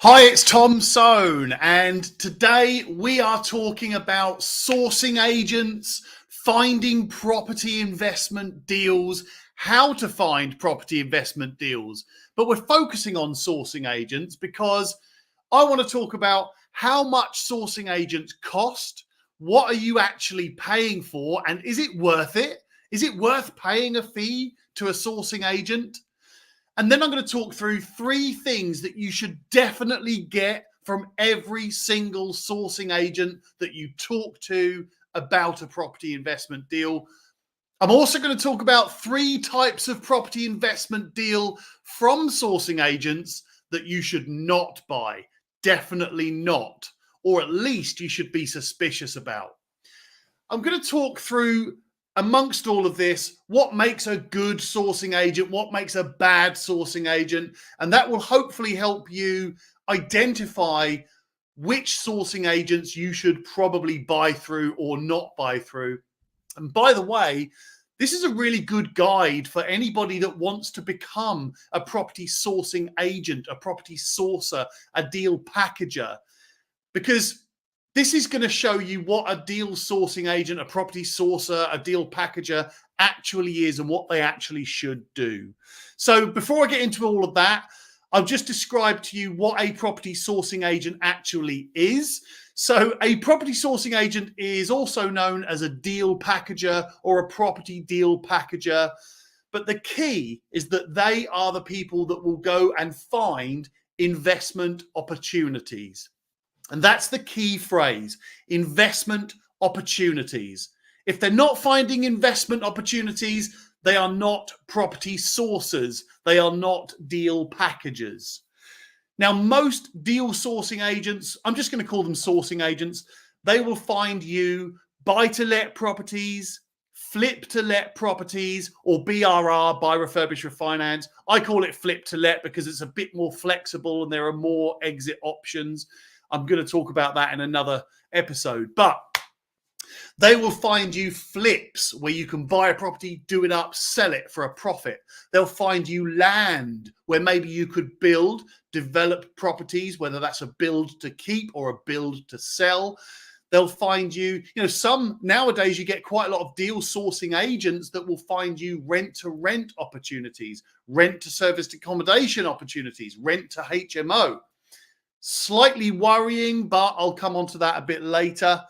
Hi, it's Tom Soane, and today we are talking about sourcing agents, finding property investment deals, how to find property investment deals. But we're focusing on sourcing agents because I want to talk about how much sourcing agents cost, what are you actually paying for, and is it worth it? Is it worth paying a fee to a sourcing agent? And then I'm going to talk through 3 things that you should definitely get from every single sourcing agent that you talk to about a property investment deal. I'm also going to talk about 3 types of property investment deal from sourcing agents that you should not buy. Definitely not. Or at least you should be suspicious about. I'm going to talk through, amongst all of this, what makes a good sourcing agent, what makes a bad sourcing agent, and that will hopefully help you identify which sourcing agents you should probably buy through or not buy through. And by the way, this is a really good guide for anybody that wants to become a property sourcing agent, a property sourcer, a deal packager, because this is going to show you what a deal sourcing agent, a property sourcer, a deal packager actually is and what they actually should do. So before I get into all of that, I'll just describe to you what a property sourcing agent actually is. So a property sourcing agent is also known as a deal packager or a property deal packager. But the key is that they are the people that will go and find investment opportunities. And that's the key phrase, investment opportunities. If they're not finding investment opportunities, they are not property sourcers. They are not deal packagers. Now, most deal sourcing agents, I'm just going to call them sourcing agents, they will find you buy-to-let properties, flip-to-let properties, or BRR, buy, refurbish, refinance. I call it flip-to-let because it's a bit more flexible and there are more exit options. I'm going to talk about that in another episode. But they will find you flips where you can buy a property, do it up, sell it for a profit. They'll find you land where maybe you could build, develop properties, whether that's a build to keep or a build to sell. They'll find you, some nowadays you get quite a lot of deal sourcing agents that will find you rent to rent opportunities, rent to serviced accommodation opportunities, rent to HMO. Slightly worrying, but I'll come on to that a bit later.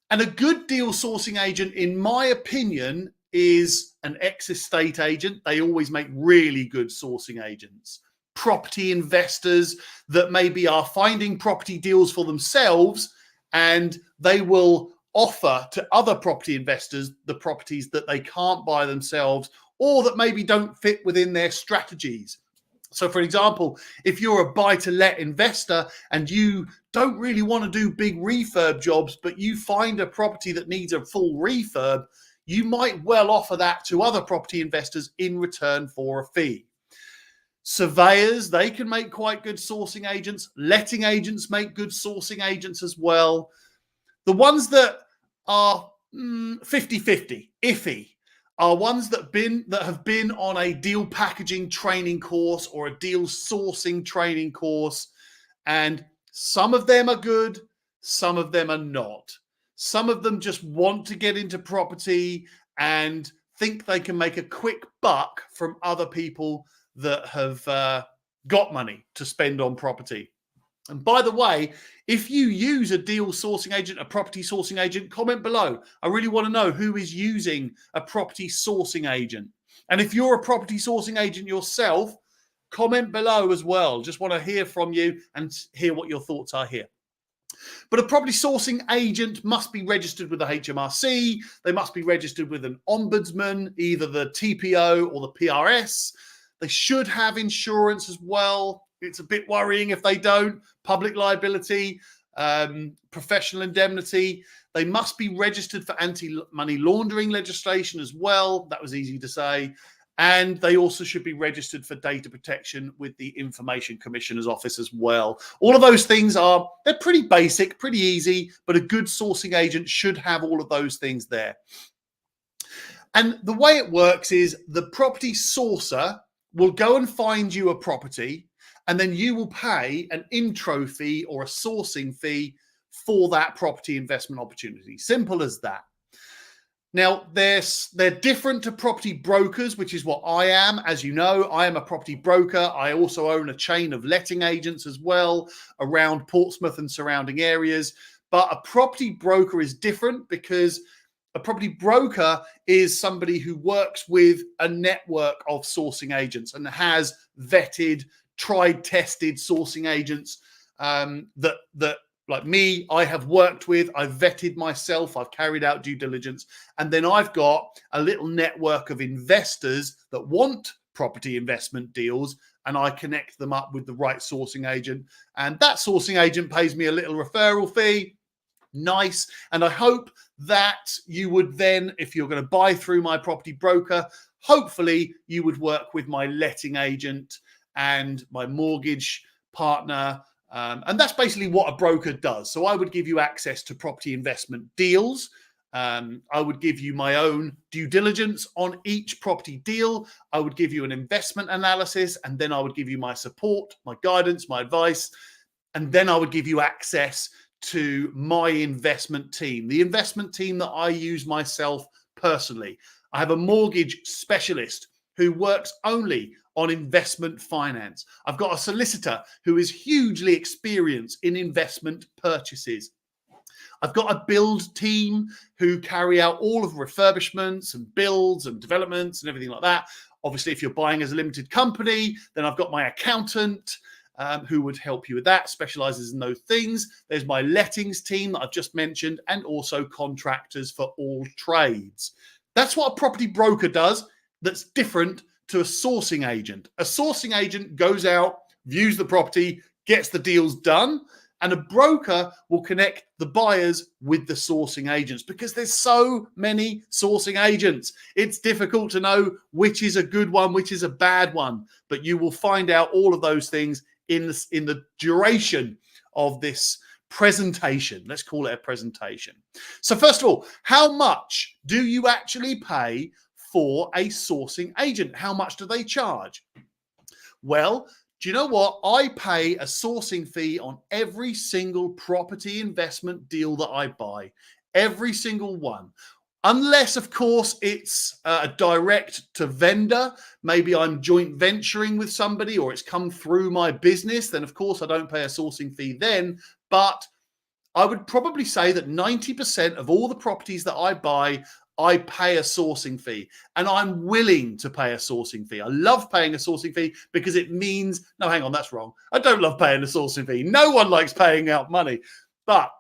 And a good deal sourcing agent, in my opinion, is an ex-estate agent. They always make really good sourcing agents. Property investors that maybe are finding property deals for themselves, and they will offer to other property investors the properties that they can't buy themselves or that maybe don't fit within their strategies. So, for example, if you're a buy-to-let investor and you don't really want to do big refurb jobs, but you find a property that needs a full refurb, you might well offer that to other property investors in return for a fee. Surveyors, they can make quite good sourcing agents. Letting agents make good sourcing agents as well. The ones that are 50-50, iffy, are ones that have been on a deal packaging training course or a deal sourcing training course, and some of them are good, some of them are not. Some of them just want to get into property and think they can make a quick buck from other people that have got money to spend on property. And by the way, if you use a deal sourcing agent, a property sourcing agent, comment below. I really want to know who is using a property sourcing agent. And if you're a property sourcing agent yourself, comment below as well. Just want to hear from you and hear what your thoughts are here. But a property sourcing agent must be registered with the HMRC. They must be registered with an ombudsman, either the TPO or the PRS. They should have insurance as well. It's a bit worrying if they don't. Public liability, professional indemnity. They must be registered for anti-money laundering legislation as well. That was easy to say. And they also should be registered for data protection with the Information Commissioner's Office as well. All of those things they're pretty basic, pretty easy, but a good sourcing agent should have all of those things there. And the way it works is the property sourcer will go and find you a property, and then you will pay an intro fee or a sourcing fee for that property investment opportunity. Simple as that. Now, they're different to property brokers, which is what I am. As you know, I am a property broker. I also own a chain of letting agents as well around Portsmouth and surrounding areas. But a property broker is different because a property broker is somebody who works with a network of sourcing agents and has vetted, tried, tested sourcing agents that like me, I have worked with, I've vetted myself, I've carried out due diligence, and then I've got a little network of investors that want property investment deals, and I connect them up with the right sourcing agent, and that sourcing agent pays me a little referral fee. Nice. And I hope that you would then, if you're going to buy through my property broker, hopefully you would work with my letting agent and my mortgage partner. And that's basically what a broker does. So I would give you access to property investment deals. I would give you my own due diligence on each property deal. I would give you an investment analysis, and then I would give you my support, my guidance, my advice. And then I would give you access to my investment team, the investment team that I use myself personally. I have a mortgage specialist who works only on investment finance. I've got a solicitor who is hugely experienced in investment purchases. I've got a build team who carry out all of refurbishments and builds and developments and everything like that. Obviously, if you're buying as a limited company, then I've got my accountant who would help you with that, specializes in those things. There's my lettings team that I've just mentioned, and also contractors for all trades. That's what a property broker does that's different to a sourcing agent. A sourcing agent goes out, views the property, gets the deals done, and a broker will connect the buyers with the sourcing agents because there's so many sourcing agents. It's difficult to know which is a good one, which is a bad one, but you will find out all of those things in the duration of this presentation. Let's call it a presentation. So first of all, how much do you actually pay for a sourcing agent? How much do they charge? Well, do you know what? I pay a sourcing fee on every single property investment deal that I buy, every single one. Unless, of course, it's a direct to vendor. Maybe I'm joint venturing with somebody or it's come through my business. Then, of course, I don't pay a sourcing fee then. But I would probably say that 90% of all the properties that I buy, I pay a sourcing fee, and I'm willing to pay a sourcing fee. I love paying a sourcing fee because it means, no, hang on, that's wrong. I don't love paying a sourcing fee. No one likes paying out money, but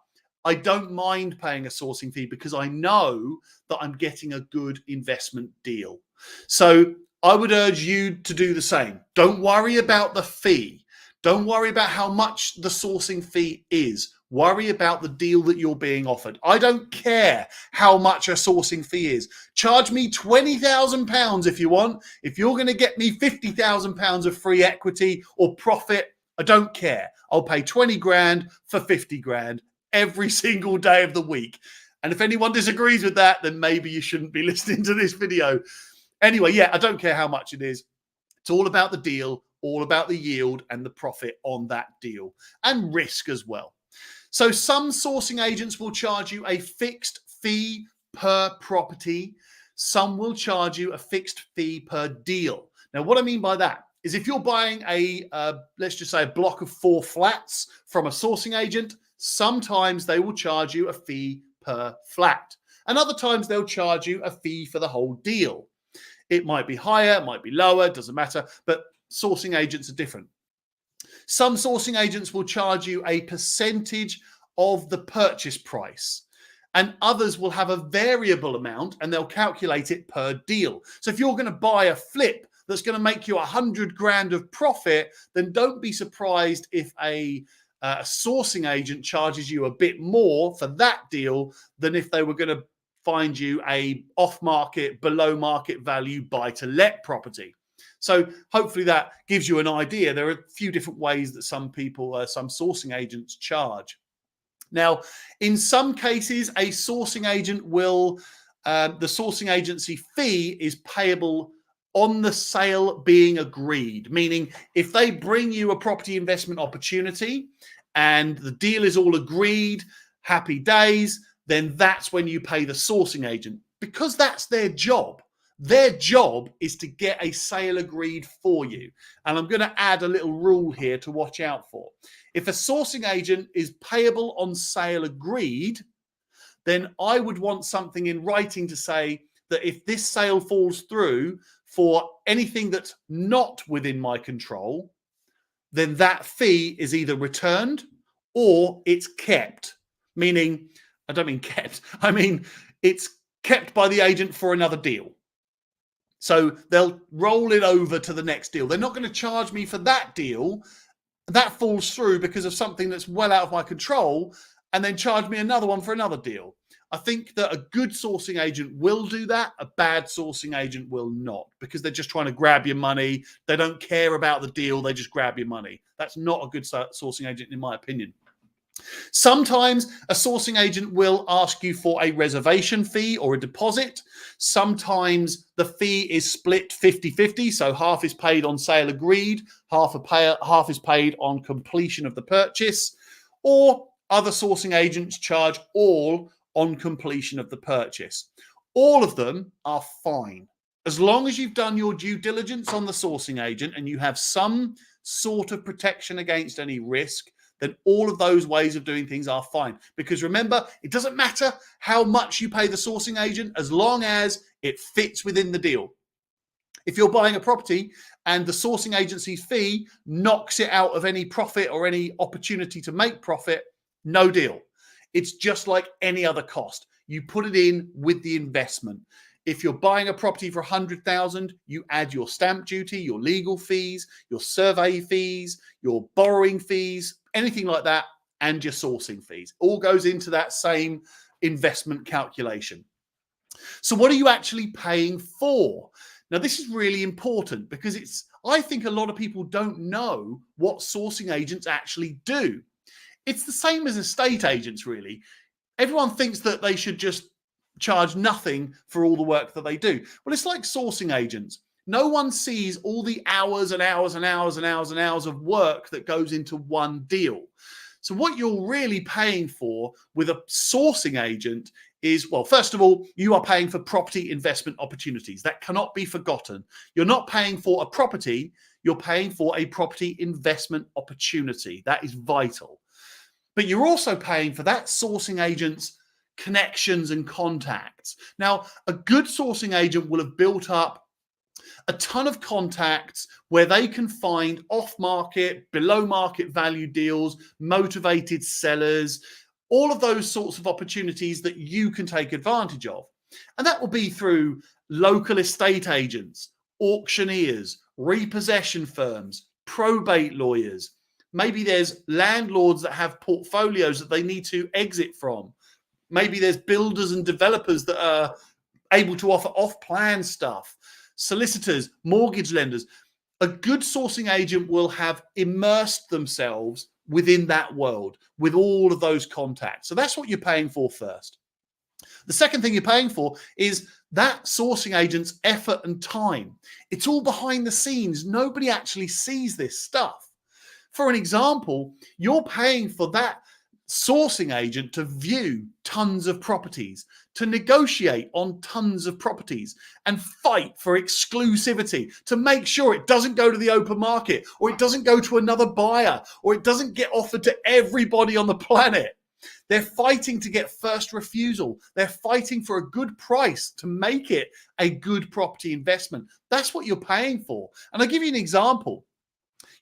I don't mind paying a sourcing fee because I know that I'm getting a good investment deal. So I would urge you to do the same. Don't worry about the fee. Don't worry about how much the sourcing fee is. Worry about the deal that you're being offered. I don't care how much a sourcing fee is. Charge me £20,000 if you want. If you're going to get me £50,000 of free equity or profit, I don't care. I'll pay 20 grand for 50 grand every single day of the week. And if anyone disagrees with that, then maybe you shouldn't be listening to this video. Anyway, yeah, I don't care how much it is. It's all about the deal, all about the yield and the profit on that deal, and risk as well. So some sourcing agents will charge you a fixed fee per property. Some will charge you a fixed fee per deal. Now, what I mean by that is if you're buying let's just say a block of 4 flats from a sourcing agent, sometimes they will charge you a fee per flat. And other times they'll charge you a fee for the whole deal. It might be higher, it might be lower, it doesn't matter, but sourcing agents are different. Some sourcing agents will charge you a percentage of the purchase price, and others will have a variable amount and they'll calculate it per deal. So if you're going to buy a flip that's going to make you 100 grand of profit, then don't be surprised if a sourcing agent charges you a bit more for that deal than if they were going to find you a off-market, below-market value buy-to-let property. So hopefully that gives you an idea. There are a few different ways that some sourcing agents charge. Now, in some cases, a sourcing agent will, the sourcing agency fee is payable on the sale being agreed, meaning if they bring you a property investment opportunity and the deal is all agreed, happy days, then that's when you pay the sourcing agent, because that's their job. Their job is to get a sale agreed for you. And I'm going to add a little rule here to watch out for. If a sourcing agent is payable on sale agreed, then I would want something in writing to say that if this sale falls through for anything that's not within my control, then that fee is either returned or it's kept. Meaning, I don't mean kept, I mean it's kept by the agent for another deal. So they'll roll it over to the next deal. They're not going to charge me for that deal. That falls through because of something that's well out of my control, and then charge me another one for another deal. I think that a good sourcing agent will do that. A bad sourcing agent will not, because they're just trying to grab your money. They don't care about the deal. They just grab your money. That's not a good sourcing agent, in my opinion. Sometimes a sourcing agent will ask you for a reservation fee or a deposit. Sometimes the fee is split 50-50, so half is paid on sale agreed, half is paid on completion of the purchase, or other sourcing agents charge all on completion of the purchase. All of them are fine. As long as you've done your due diligence on the sourcing agent and you have some sort of protection against any risk, then all of those ways of doing things are fine. Because remember, it doesn't matter how much you pay the sourcing agent as long as it fits within the deal. If you're buying a property and the sourcing agency's fee knocks it out of any profit or any opportunity to make profit, no deal. It's just like any other cost. You put it in with the investment. If you're buying a property for 100,000, you add your stamp duty, your legal fees, your survey fees, your borrowing fees, anything like that, and your sourcing fees. All goes into that same investment calculation. So what are you actually paying for? Now, this is really important because I think a lot of people don't know what sourcing agents actually do. It's the same as estate agents, really. Everyone thinks that they should just charge nothing for all the work that they do. Well, it's like sourcing agents. No one sees all the hours and hours and hours and hours and hours of work that goes into one deal. So what you're really paying for with a sourcing agent is, well, first of all, you are paying for property investment opportunities. That cannot be forgotten. You're not paying for a property, you're paying for a property investment opportunity. That is vital. But you're also paying for that sourcing agent's connections and contacts. Now, a good sourcing agent will have built up a ton of contacts where they can find off-market, below-market value deals, motivated sellers, all of those sorts of opportunities that you can take advantage of. And that will be through local estate agents, auctioneers, repossession firms, probate lawyers. Maybe there's landlords that have portfolios that they need to exit from. Maybe there's builders and developers that are able to offer off-plan stuff, solicitors, mortgage lenders. A good sourcing agent will have immersed themselves within that world with all of those contacts. So that's what you're paying for first. The second thing you're paying for is that sourcing agent's effort and time. It's all behind the scenes. Nobody actually sees this stuff. For an example, you're paying for that sourcing agent to view tons of properties, to negotiate on tons of properties and fight for exclusivity, to make sure it doesn't go to the open market or it doesn't go to another buyer or it doesn't get offered to everybody on the planet. They're fighting to get first refusal. They're fighting for a good price to make it a good property investment. That's what you're paying for. And I'll give you an example.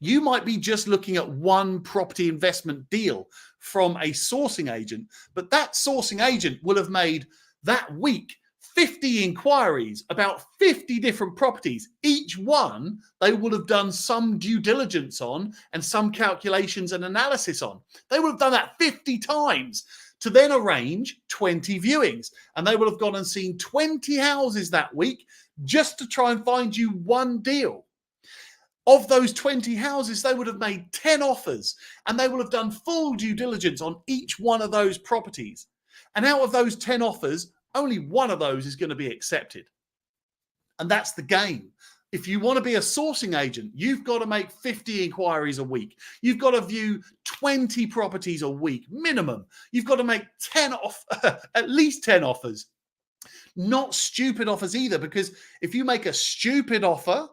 You might be just looking at one property investment deal from a sourcing agent, but that sourcing agent will have made that week 50 inquiries about 50 different properties. Each one they will have done some due diligence on and some calculations and analysis on. They will have done that 50 times to then arrange 20 viewings. And they will have gone and seen 20 houses that week just to try and find you one deal. Of those 20 houses, they would have made 10 offers and they will have done full due diligence on each one of those properties. And out of those 10 offers, only one of those is going to be accepted. And that's the game. If you want to be a sourcing agent, you've got to make 50 inquiries a week. You've got to view 20 properties a week minimum. You've got to make 10 at least 10 offers. Not stupid offers either, because if you make a stupid offer,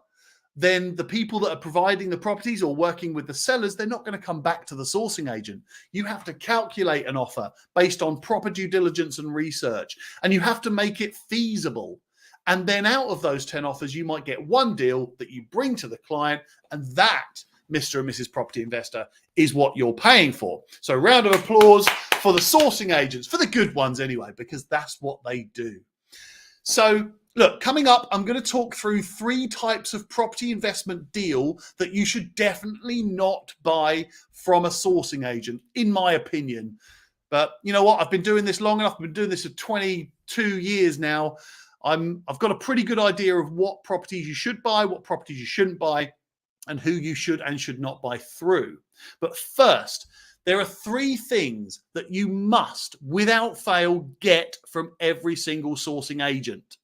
then the people that are providing the properties or working with the sellers, they're not going to come back to the sourcing agent. You have to calculate an offer based on proper due diligence and research, and you have to make it feasible. And then out of those 10 offers, you might get one deal that you bring to the client, and that, Mr. and Mrs. Property Investor, is what you're paying for. So round of applause for the sourcing agents, for the good ones anyway, because that's what they do. So look, coming up, I'm going to talk through 3 types of property investment deal that you should definitely not buy from a sourcing agent, in my opinion. But you know what? I've been doing this long enough. I've been doing this for 22 years now. I've got a pretty good idea of what properties you should buy, what properties you shouldn't buy, and who you should and should not buy through. But first, there are 3 things that you must, without fail, get from every single sourcing agent.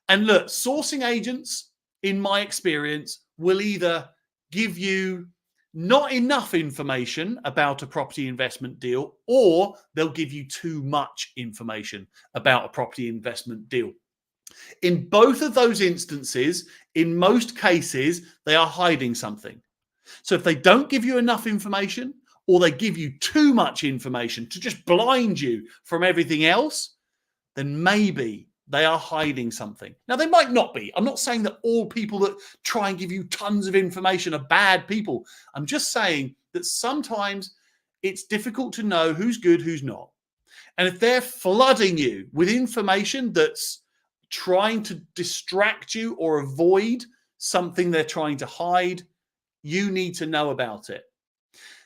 And look, sourcing agents, in my experience, will either give you not enough information about a property investment deal, or they'll give you too much information about a property investment deal. In both of those instances, in most cases, they are hiding something. So if they don't give you enough information, or they give you too much information to just blind you from everything else, then maybe they are hiding something. Now, they might not be. I'm not saying that all people that try and give you tons of information are bad people. I'm just saying that sometimes it's difficult to know who's good, who's not. And if they're flooding you with information that's trying to distract you or avoid something they're trying to hide, you need to know about it.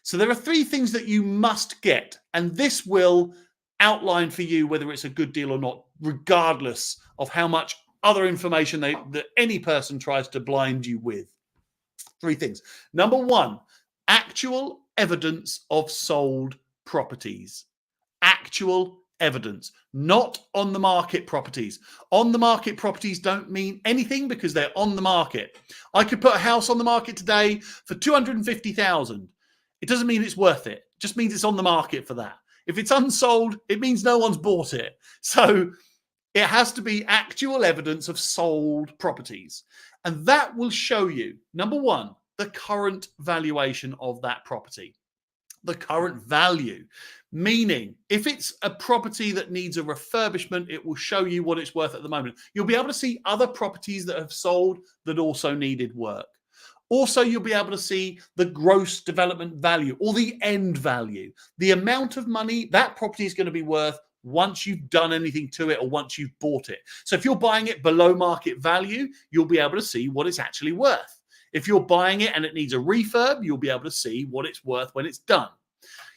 So there are 3 things that you must get, and this will outline for you whether it's a good deal or not, regardless of how much other information that any person tries to blind you with. 3 things. Number 1, actual evidence of sold properties. Actual evidence, not on the market properties. On the market properties don't mean anything because they're on the market. I could put a house on the market today for 250,000. It doesn't mean it's worth it. It just means it's on the market for that. If it's unsold, it means no one's bought it. So it has to be actual evidence of sold properties. And that will show you, number 1, the current valuation of that property. The current value, meaning if it's a property that needs a refurbishment, it will show you what it's worth at the moment. You'll be able to see other properties that have sold that also needed work. Also, you'll be able to see the gross development value or the end value, the amount of money that property is going to be worth once you've done anything to it or once you've bought it. So if you're buying it below market value, you'll be able to see what it's actually worth. If you're buying it and it needs a refurb, you'll be able to see what it's worth when it's done.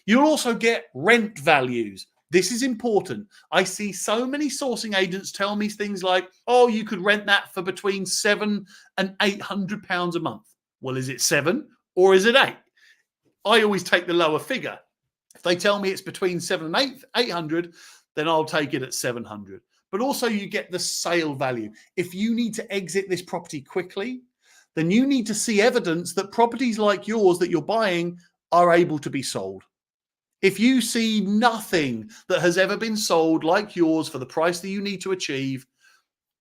You'll also get rent values. This is important. I see so many sourcing agents tell me things like, oh, you could rent that for between £700 and £800 a month. Well, is it 7 or is it 8? I always take the lower figure. If they tell me it's between 7 and 800, then I'll take it at 700. But also you get the sale value. If you need to exit this property quickly, then you need to see evidence that properties like yours that you're buying are able to be sold. If you see nothing that has ever been sold like yours for the price that you need to achieve,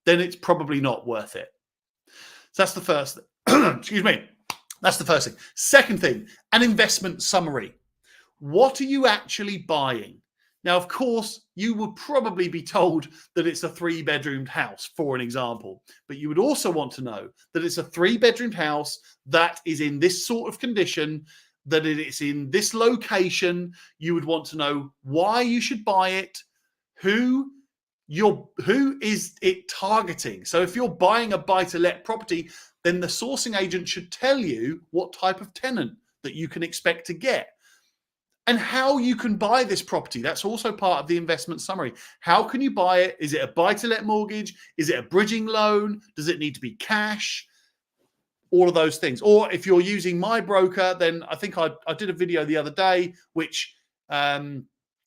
then it's probably not worth it. So that's the first thing. Excuse me. That's the first thing. Second thing, an investment summary. What are you actually buying? Now, of course, you would probably be told that it's a 3-bedroomed house, for an example. But you would also want to know that it's a 3-bedroomed house that is in this sort of condition, that it's in this location. You would want to know why you should buy it, who is it targeting. So if you're buying a buy-to-let property, then the sourcing agent should tell you what type of tenant that you can expect to get and how you can buy this property. That's also part of the investment summary. How can you buy it? Is it a buy-to-let mortgage? Is it a bridging loan? Does it need to be cash? All of those things. Or if you're using my broker, then I think I did a video the other day which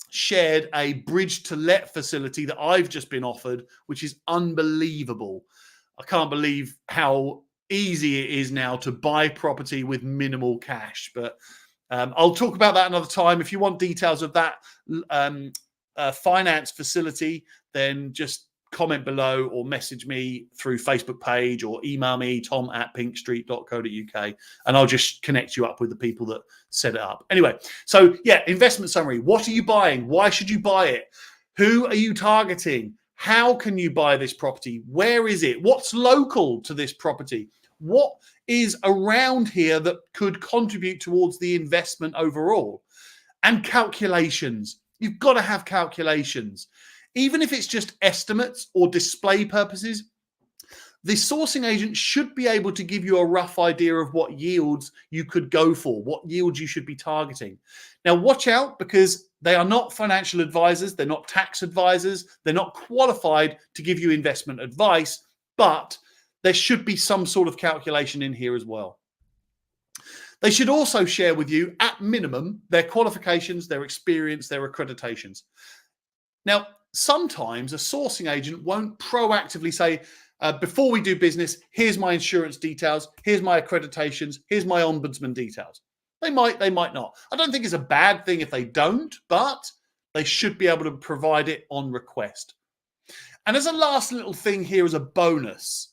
shared a bridge to let facility that I've just been offered, which is unbelievable. I can't believe how easy it is now to buy property with minimal cash. But I'll talk about that another time. If you want details of that finance facility, then just comment below or message me through Facebook page or email me, tom@pinkstreet.co.uk, and I'll just connect you up with the people that set it up. Anyway, so yeah, investment summary. What are you buying? Why should you buy it? Who are you targeting? How can you buy this property? Where is it? What's local to this property? What is around here that could contribute towards the investment overall? And calculations. You've got to have calculations. Even if it's just estimates or display purposes, the sourcing agent should be able to give you a rough idea of what yields you could go for, what yields you should be targeting. Now, watch out, because they are not financial advisors. They're not tax advisors. They're not qualified to give you investment advice, but there should be some sort of calculation in here as well. They should also share with you, at minimum, their qualifications, their experience, their accreditations. Now, sometimes a sourcing agent won't proactively say, before we do business, here's my insurance details, here's my accreditations, here's my ombudsman details. They might not. I don't think it's a bad thing if they don't, but they should be able to provide it on request. And as a last little thing here as a bonus,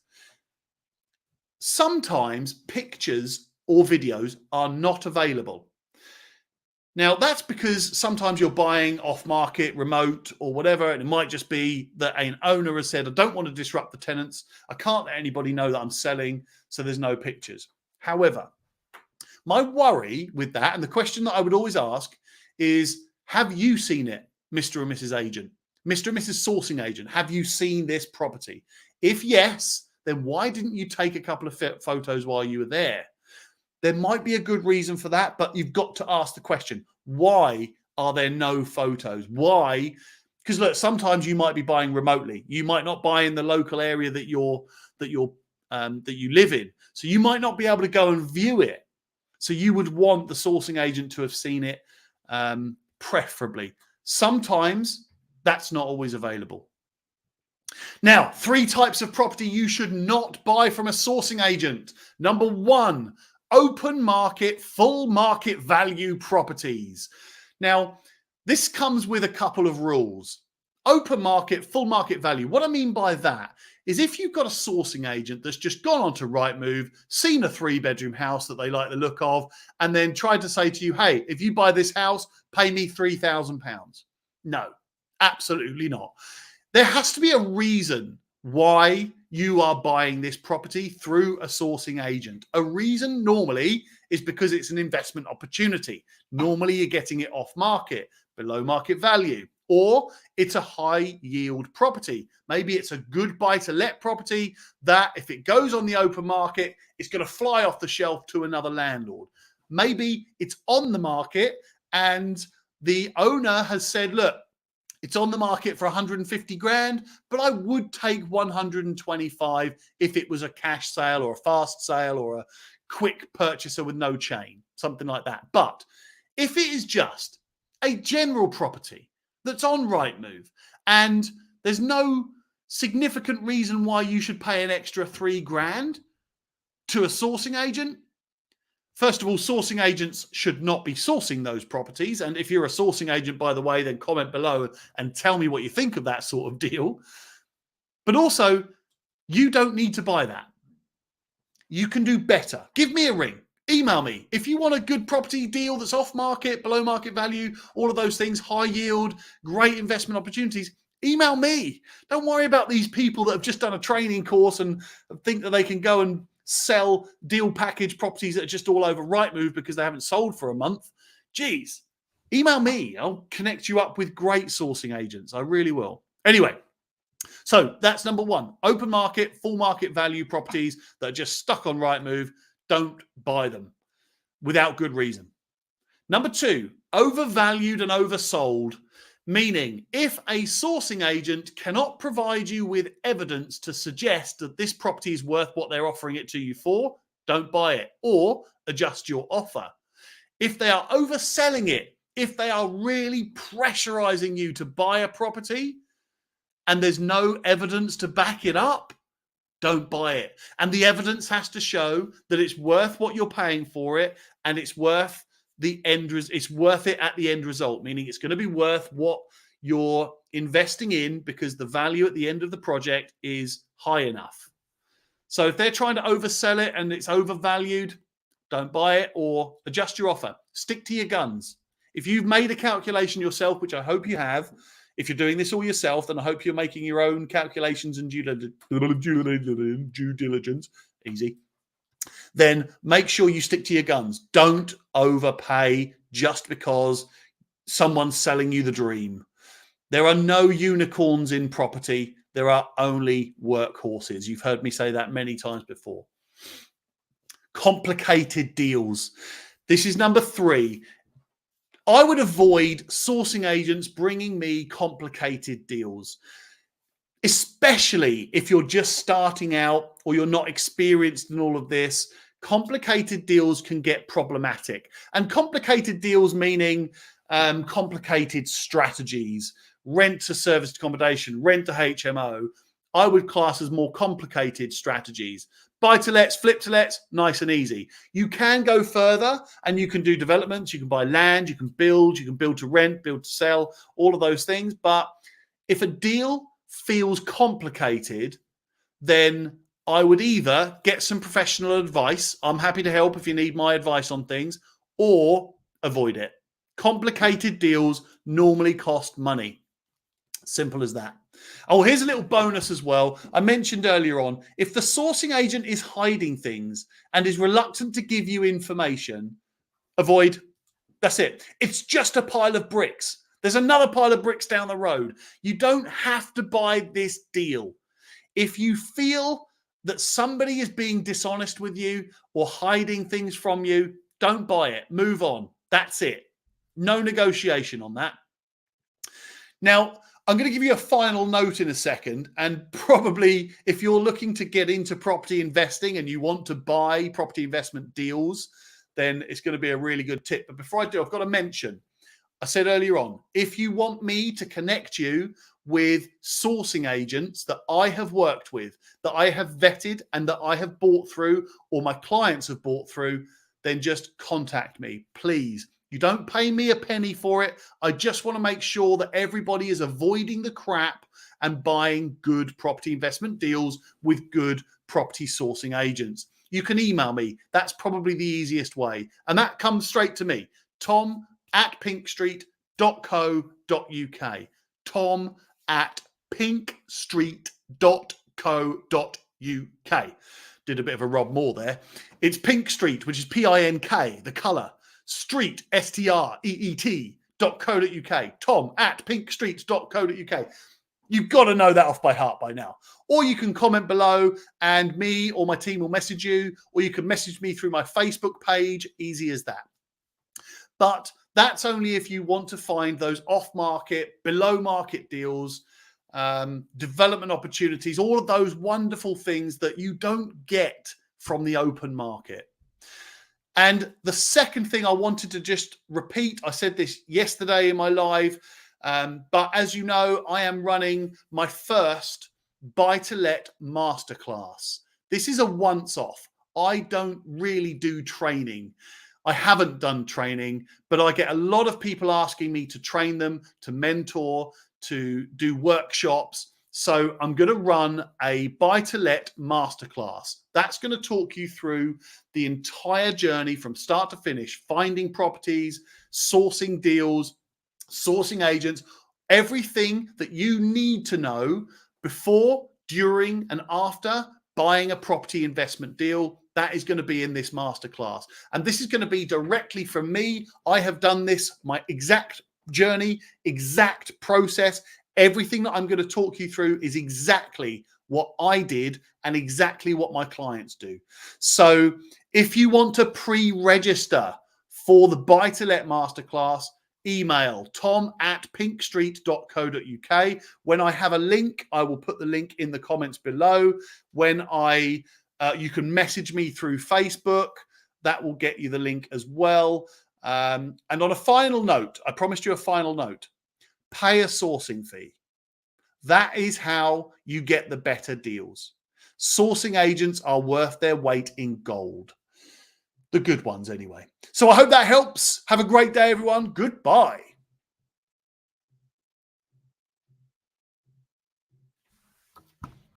sometimes pictures or videos are not available. Now, that's because sometimes you're buying off-market, remote, or whatever, and it might just be that an owner has said, I don't want to disrupt the tenants. I can't let anybody know that I'm selling, so there's no pictures. However, my worry with that, and the question that I would always ask is, have you seen it, Mr. and Mrs. Agent? Mr. and Mrs. Sourcing Agent, have you seen this property? If yes, then why didn't you take a couple of photos while you were there? There might be a good reason for that, but you've got to ask the question, why are there no photos? Why? Because look, sometimes you might be buying remotely. You might not buy in the local area that you live in. So you might not be able to go and view it. So you would want the sourcing agent to have seen it, preferably. Sometimes that's not always available. Now, 3 types of property you should not buy from a sourcing agent. Number 1, open market, full market value properties. Now, this comes with a couple of rules. Open market, full market value. What I mean by that is if you've got a sourcing agent that's just gone onto Rightmove, seen a 3-bedroom house that they like the look of, and then tried to say to you, hey, if you buy this house, pay me £3,000. No, absolutely not. There has to be a reason why you are buying this property through a sourcing agent. A reason normally is because it's an investment opportunity. Normally you're getting it off market, below market value, or it's a high yield property. Maybe it's a good buy to let property that if it goes on the open market, it's going to fly off the shelf to another landlord. Maybe it's on the market and the owner has said, look, it's on the market for 150 grand, but I would take 125 if it was a cash sale or a fast sale or a quick purchaser with no chain, something like that. But if it is just a general property that's on Rightmove and there's no significant reason why you should pay an extra 3 grand to a sourcing agent, first of all, sourcing agents should not be sourcing those properties. And if you're a sourcing agent, by the way, then comment below and tell me what you think of that sort of deal. But also, you don't need to buy that. You can do better. Give me a ring. Email me. If you want a good property deal that's off market, below market value, all of those things, high yield, great investment opportunities, email me. Don't worry about these people that have just done a training course and think that they can go and sell deal package properties that are just all over Rightmove because they haven't sold for a month. Geez, email me. I'll connect you up with great sourcing agents. I really will. Anyway, so that's number 1. Open market, full market value properties that are just stuck on Rightmove. Don't buy them without good reason. Number 2, overvalued and oversold. Meaning, if a sourcing agent cannot provide you with evidence to suggest that this property is worth what they're offering it to you for, don't buy it or adjust your offer. If they are overselling it, if they are really pressurizing you to buy a property and there's no evidence to back it up, don't buy it. And the evidence has to show that it's worth what you're paying for it, and it's worth it's worth it at the end result, meaning it's going to be worth what you're investing in because the value at the end of the project is high enough. So if they're trying to oversell it and it's overvalued, don't buy it or adjust your offer. Stick to your guns. If you've made a calculation yourself, which I hope you have, if you're doing this all yourself, then I hope you're making your own calculations and due diligence, easy, then make sure you stick to your guns. Don't overpay just because someone's selling you the dream. There are no unicorns in property. There are only workhorses. You've heard me say that many times before. Complicated deals. This is number 3. I would avoid sourcing agents bringing me complicated deals, especially if you're just starting out or you're not experienced in all of this. Complicated deals can get problematic. And complicated deals meaning complicated strategies, rent to serviced accommodation, rent to HMO, I would class as more complicated strategies. Buy to lets, flip to lets, nice and easy. You can go further and you can do developments. You can buy land, you can build to rent, build to sell, all of those things. But if a deal feels complicated, then I would either get some professional advice. I'm happy to help if you need my advice on things, or avoid it. Complicated deals normally cost money. Simple as that. Oh, here's a little bonus as well. I mentioned earlier on, if the sourcing agent is hiding things and is reluctant to give you information, avoid. That's it. It's just a pile of bricks. There's another pile of bricks down the road. You don't have to buy this deal. If you feel that somebody is being dishonest with you or hiding things from you, don't buy it. Move on. That's it. No negotiation on that. Now, I'm going to give you a final note in a second, and probably if you're looking to get into property investing and you want to buy property investment deals, then it's going to be a really good tip. But before I do, I've got to mention, I said earlier on, if you want me to connect you with sourcing agents that I have worked with, that I have vetted and that I have bought through or my clients have bought through, then just contact me, please. You don't pay me a penny for it. I just want to make sure that everybody is avoiding the crap and buying good property investment deals with good property sourcing agents. You can email me. That's probably the easiest way. And that comes straight to me, tom@pinkstreet.co.uk. tom@pinkstreet.co.uk. Did a bit of a Rob Moore there. It's Pink Street, which is P-I-N-K, the colour. Street, street.co.uk. tom@pinkstreet.co.uk. You've got to know that off by heart by now. Or you can comment below and me or my team will message you, or you can message me through my Facebook page. Easy as that. But that's only if you want to find those off-market, below-market deals, development opportunities, all of those wonderful things that you don't get from the open market. And the second thing I wanted to just repeat, I said this yesterday in my live, but as you know, I am running my first buy-to-let masterclass. This is a once-off. I don't really do training. I haven't done training, but I get a lot of people asking me to train them, to mentor, to do workshops. So I'm going to run a buy-to-let masterclass. That's going to talk you through the entire journey from start to finish, finding properties, sourcing deals, sourcing agents, everything that you need to know before, during, and after buying a property investment deal. That is going to be in this masterclass. And this is going to be directly from me. I have done this, my exact journey, exact process. Everything that I'm going to talk you through is exactly what I did and exactly what my clients do. So if you want to pre-register for the buy-to-let masterclass, email tom@pinkstreet.co.uk. When I have a link, I will put the link in the comments below. When you can message me through Facebook. That will get you the link as well. And on a final note, I promised you a final note. Pay a sourcing fee. That is how you get the better deals. Sourcing agents are worth their weight in gold. The good ones, anyway. So I hope that helps. Have a great day, everyone. Goodbye.